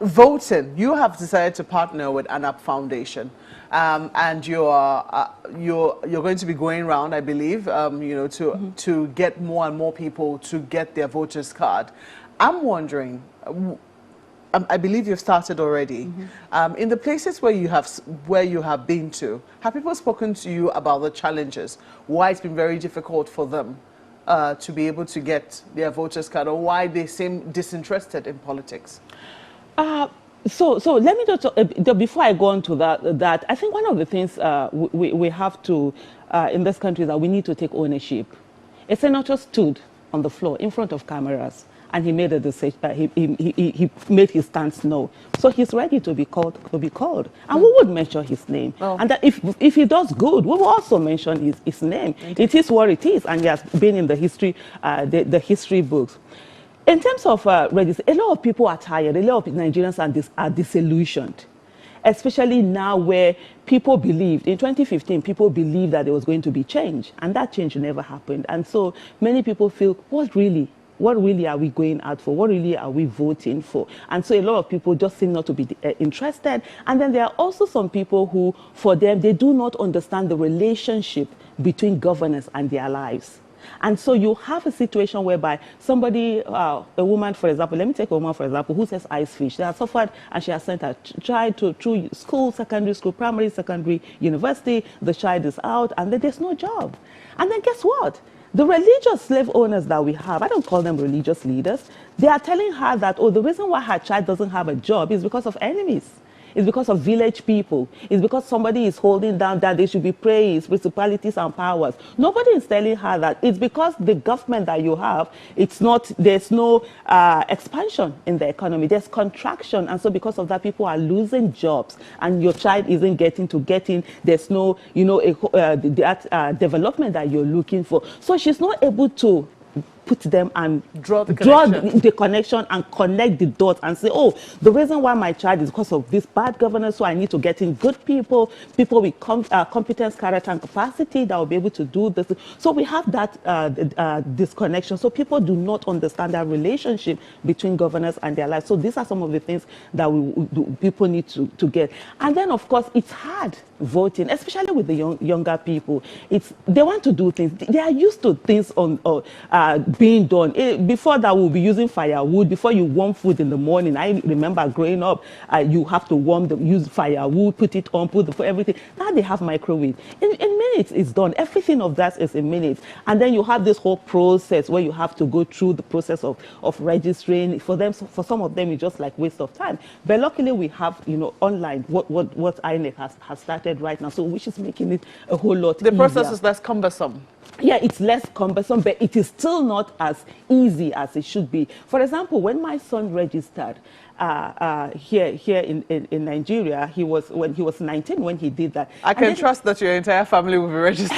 voting, you have decided to partner with Anap Foundation, and you're going to be going around, I believe, to get more and more people to get their voters card. I'm wondering. I believe you've started already. In the places where you have been to, have people spoken to you about the challenges? Why it's been very difficult for them to be able to get their voters card, or why they seem disinterested in politics? So let me just before I go on to that I think one of the things we have to in this country is that we need to take ownership. A senator stood on the floor in front of cameras, and he made a decision. He made his stance known. So he's ready to be called. And we would mention his name. Oh. And that if he does good, we will also mention his name. Okay. It is what it is, and he has been in the history, the history books. In terms of registration, a lot of people are tired. A lot of Nigerians are disillusioned, especially now where people believed, in 2015, people believed that there was going to be change, and that change never happened. And so many people feel, what really are we going out for? What really are we voting for? And so a lot of people just seem not to be interested. And then there are also some people who, for them, they do not understand the relationship between governance and their lives. And so you have a situation whereby somebody, a woman, for example, let me take a woman, for example, who says ice fish. They have suffered, and she has sent her child through school, secondary school, primary, secondary, university. The child is out, and then there's no job. And then guess what? The religious slave owners that we have, I don't call them religious leaders, they are telling her that, oh, the reason why her child doesn't have a job is because of enemies. It's because of village people. It's because somebody is holding down that they should be praised, principalities and powers. Nobody is telling her that. It's because the government that you have, there's no expansion in the economy. There's contraction. And so because of that, people are losing jobs. And your child isn't getting. There's no, development that you're looking for. So she's not able to put them and draw the connection and connect the dots and say, oh, the reason why my child is because of this bad governance, so I need to get in good people with competence, character, and capacity that will be able to do this. So we have that disconnection. So people do not understand that relationship between governance and their lives. So these are some of the things that people need to get. And then, of course, it's hard voting, especially with the younger people. They want to do things. They are used to things being done. Before that, we'll be using firewood. Before you warm food in the morning, I remember growing up, you have to use firewood, put it on, everything. Now they have microwave. In minutes, it's done. Everything of that is in minutes. And then you have this whole process where you have to go through the process of registering. For some of them, it's just like waste of time. But luckily, we have, online what INEC has started right now, so which is making it a whole lot easier. The process is less cumbersome. Yeah, it's less cumbersome, but it is still not as easy as it should be. For example, when my son registered here in Nigeria, when he was 19 when he did that. I can trust that your entire family will be registered.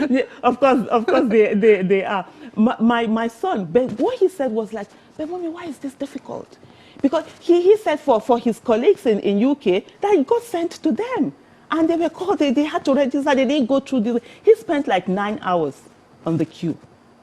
Yeah, of course they are. My son, but what he said was like, but mommy, why is this difficult? Because he said for his colleagues in UK that it got sent to them. And they were called, they had to register, they didn't go through this. He spent like 9 hours on the queue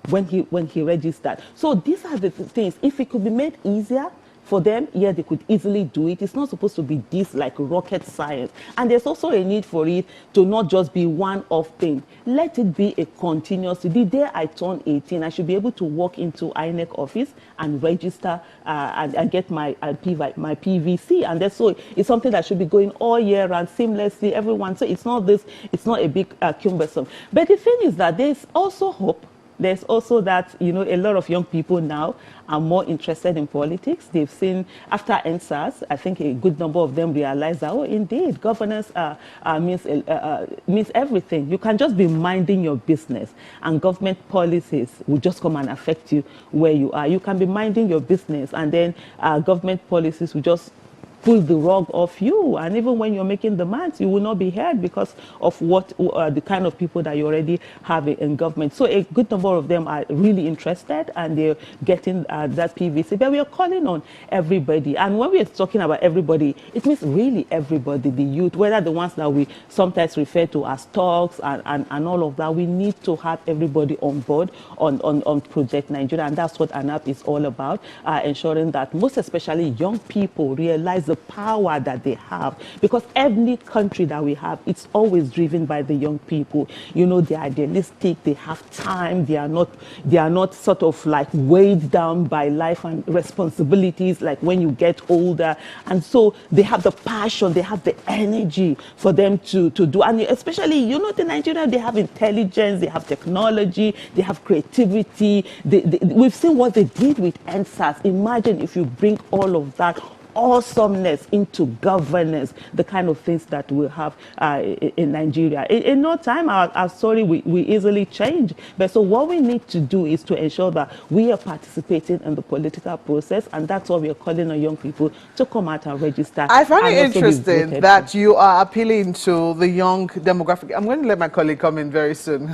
when he registered. So these are the things. If it could be made easier for them, yeah, they could easily do it. It's not supposed to be this like rocket science. And there's also a need for it to not just be one-off thing. Let it be a continuous. The day I turn 18, I should be able to walk into INEC office and register and get my PVC. And that's so it's something that should be going all year round seamlessly, everyone. So it's not a big cumbersome. But the thing is that there's also hope. There's also that, a lot of young people now are more interested in politics. They've seen, after NSAS, I think a good number of them realize that, oh, indeed, governance means everything. You can just be minding your business, and government policies will just come and affect you where you are. You can be minding your business, and then government policies will just pull the rug off you. And even when you're making demands, you will not be heard because of what the kind of people that you already have in government. So a good number of them are really interested and they're getting that PVC. But we are calling on everybody. And when we're talking about everybody, it means really everybody, the youth, whether the ones that we sometimes refer to as talks and all of that. We need to have everybody on board on Project Nigeria. And that's what ANAP is all about, ensuring that most especially young people realize the power that they have. Because every country that we have, it's always driven by the young people. You know, they are idealistic, they have time, they are not sort of like weighed down by life and responsibilities like when you get older. And so they have the passion, they have the energy for them to do. And especially, you know, the Nigerians, they have intelligence, they have technology, they have creativity. We've seen what they did with NSAS. Imagine if you bring all of that awesomeness into governance, the kind of things that we have in Nigeria. In no time, our story we easily change. But so what we need to do is to ensure that we are participating in the political process, and that's why we are calling on young people to come out and register. I find it interesting that you are appealing to the young demographic. I'm going to let my colleague come in very soon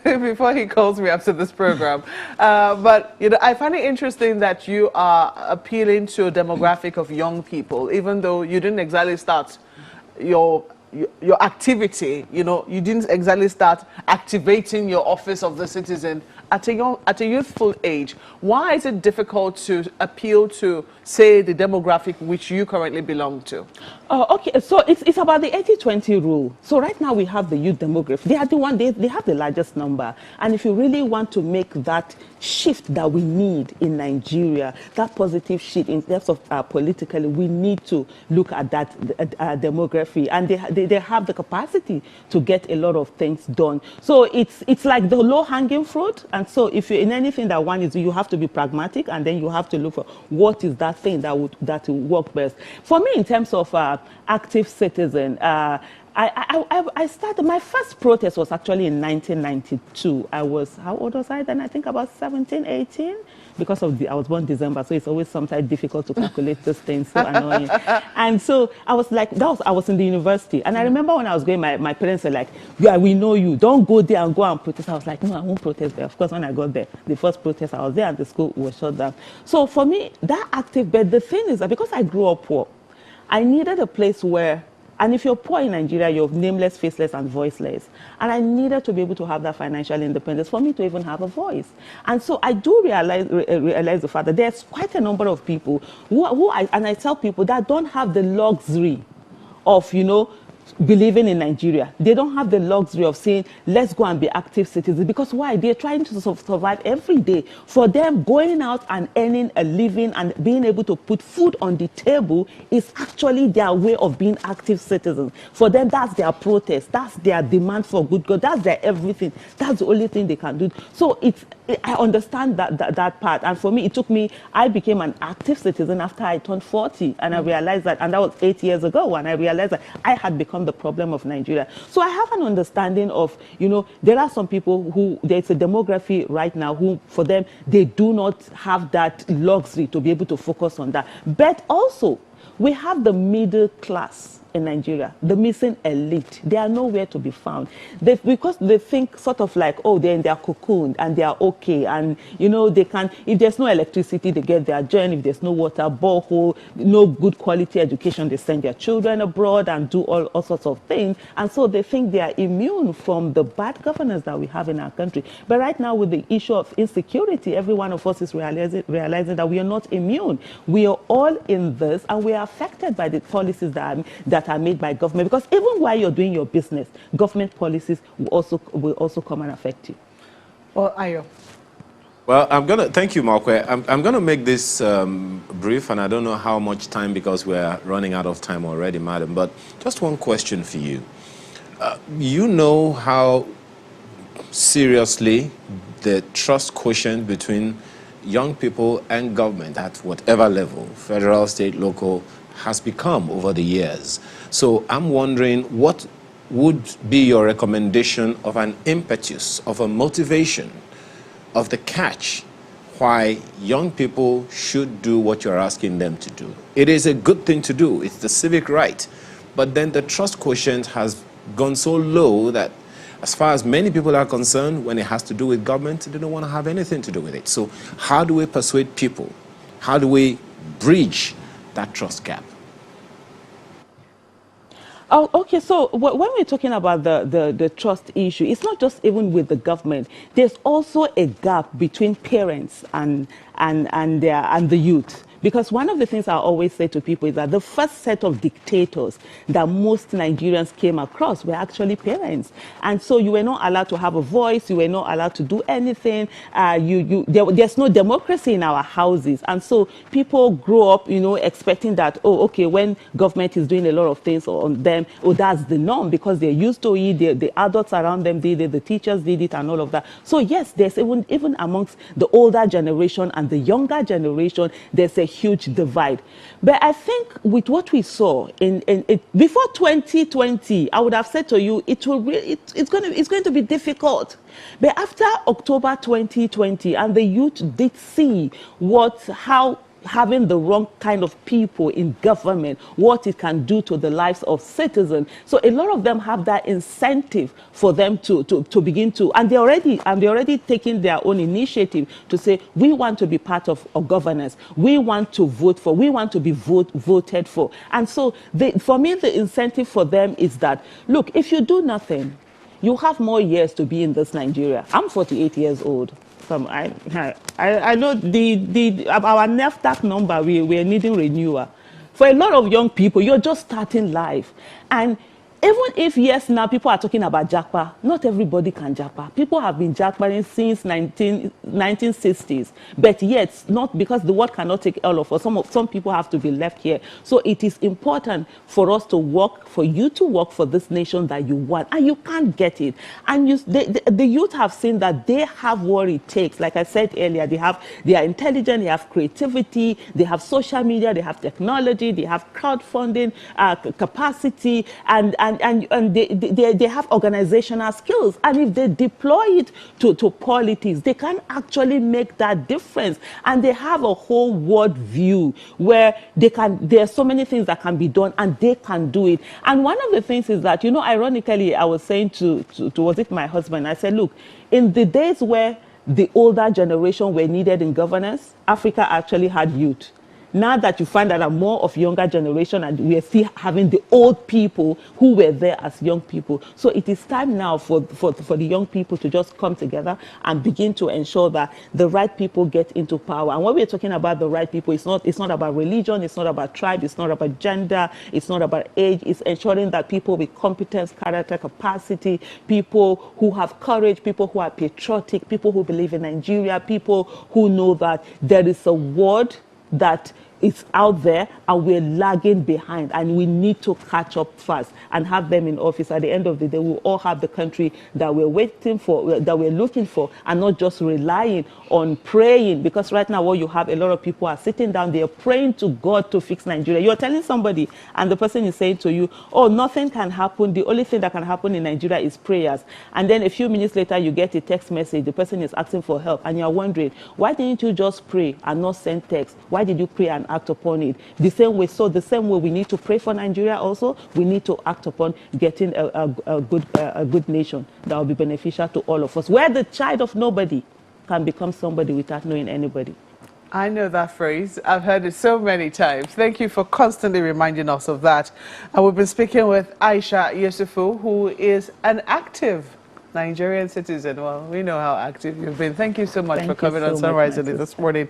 before he calls me after this program. But you know, I find it interesting that you are appealing to a demographic of young people, even though you didn't exactly start your activity. You know, you didn't exactly start activating your office of the citizen at a youthful age. Why is it difficult to appeal to, say, the demographic which you currently belong to? Okay, so it's about the 80-20 rule. So right now we have the youth demographic. They are the one, they have the largest number. And if you really want to make that shift that we need in Nigeria, that positive shift in terms of politically, we need to look at that demography. And they have the capacity to get a lot of things done. So it's like the low-hanging fruit. And so if you're in anything that one is, you have to be pragmatic, and then you have to look for what is that thing that will work best. For me, in terms of active citizen, I started, my first protest was actually in 1992. How old was I then? I think about 17, 18. Because of I was born December, so it's always sometimes difficult to calculate these things, so annoying. And so I was like, I was in the university. And I remember when I was going, my parents were like, yeah, we know you. Don't go there and go and protest. I was like, no, I won't protest there. Of course, when I got there, the first protest, I was there and the school was shut down. So for me, that active, but the thing is that because I grew up poor, I needed a place where, and if you're poor in Nigeria, you're nameless, faceless, and voiceless. And I needed to be able to have that financial independence for me to even have a voice. And so I do realize the fact that there's quite a number of people and I tell people that don't have the luxury of, you know, believing in Nigeria. They don't have the luxury of saying, let's go and be active citizens. Because why? They're trying to survive every day. For them, going out and earning a living and being able to put food on the table is actually their way of being active citizens. For them, that's their protest. That's their demand for good God. That's their everything. That's the only thing they can do. So I understand that part. And for me, I became an active citizen after I turned 40. And I realized that, and that was 8 years ago, and I realized that I had become the problem of Nigeria. So I have an understanding of, you know, there are some people who, there's a demography right now who, for them, they do not have that luxury to be able to focus on that. But also, we have the middle class in Nigeria, the missing elite. They are nowhere to be found. Because they think sort of like, oh, they're in their cocoon and they are okay. And, you know, they can, if there's no electricity, they get their journey. If there's no water, borehole, no good quality education, they send their children abroad and do all sorts of things. And so they think they are immune from the bad governance that we have in our country. But right now, with the issue of insecurity, every one of us is realizing that we are not immune. We are all in this, and we are affected by the policies that are made by government, because even while you're doing your business, government policies will also come and affect you. Well, Ayo. Well, thank you, Markwe. I'm going to make this brief, and I don't know how much time because we're running out of time already, madam, but just one question for you. You know how seriously the trust quotient between young people and government at whatever level, federal, state, local, has become over the years. So I'm wondering, what would be your recommendation of an impetus, of a motivation, of the catch, why young people should do what you're asking them to do. It is a good thing to do. It's the civic right. But then the trust quotient has gone so low that as far as many people are concerned, when it has to do with government, they don't want to have anything to do with it. So how do we persuade people? How do we bridge that trust gap? Oh, okay. So when we're talking about the trust issue, it's not just even with the government. There's also a gap between parents and the youth. Because one of the things I always say to people is that the first set of dictators that most Nigerians came across were actually parents. And so you were not allowed to have a voice, you were not allowed to do anything. There's no democracy in our houses. And so people grow up, expecting that, oh, okay, when government is doing a lot of things on them, oh, that's the norm because they're used to it, the adults around them did it, the teachers did it and all of that. So yes, there's even amongst the older generation and the younger generation, there's a huge divide. But I think with what we saw before 2020, I would have said to you, it's going to be difficult. But after October 2020, and the youth did see how having the wrong kind of people in government, what it can do to the lives of citizens. So a lot of them have that incentive for them to begin to, and they're already taking their own initiative to say, we want to be part of governance. We want to vote for, we want to be voted for. And so for me, the incentive for them is that, look, if you do nothing, you have more years to be in this Nigeria. I'm 48 years old. I know our NAFTAC number, we're needing renewal. For a lot of young people, you're just starting life. And even if, yes, now people are talking about Japa, not everybody can Japa. People have been Japaing since 1960s, but yet, not because the world cannot take all of us. Some people have to be left here. So it is important for us to work, for you to work for this nation that you want, and you can't get it. And the youth have seen that they have what it takes. Like I said earlier, they are intelligent, they have creativity, they have social media, they have technology, they have crowdfunding capacity, and they have organizational skills. And if they deploy it to politics, they can actually make that difference. And they have a whole world view where there are so many things that can be done, and they can do it. And one of the things is that, ironically, I was saying to was it my husband, I said, look, in the days where the older generation were needed in governance, Africa actually had youth. Now that you find that are more of younger generation, and we are still having the old people who were there as young people. So it is time now for the young people to just come together and begin to ensure that the right people get into power. And when we're talking about the right people, it's not about religion, it's not about tribe, it's not about gender, it's not about age. It's ensuring that people with competence, character, capacity, people who have courage, people who are patriotic, people who believe in Nigeria, people who know that there is a word that is out there and we're lagging behind, and we need to catch up fast and have them in office. At the end of the day, we'll all have the country that we're waiting for, that we're looking for, and not just relying on praying. Because right now what you have, a lot of people are sitting down, they're praying to God to fix Nigeria. You're telling somebody and the person is saying to you, oh, nothing can happen. The only thing that can happen in Nigeria is prayers. And then a few minutes later, you get a text message. The person is asking for help, and you're wondering, why didn't you just pray and not send text? Why did you pray and act upon it? The same way we need to pray for Nigeria also, we need to act upon getting a good nation that will be beneficial to all of us, where the child of nobody can become somebody without knowing anybody. I know that phrase. I've heard it so many times. Thank you for constantly reminding us of that. And we've been speaking with Aisha Yesufu, who is an active Nigerian citizen. Well, we know how active you've been. Thank you so much for coming on Sunrise this morning.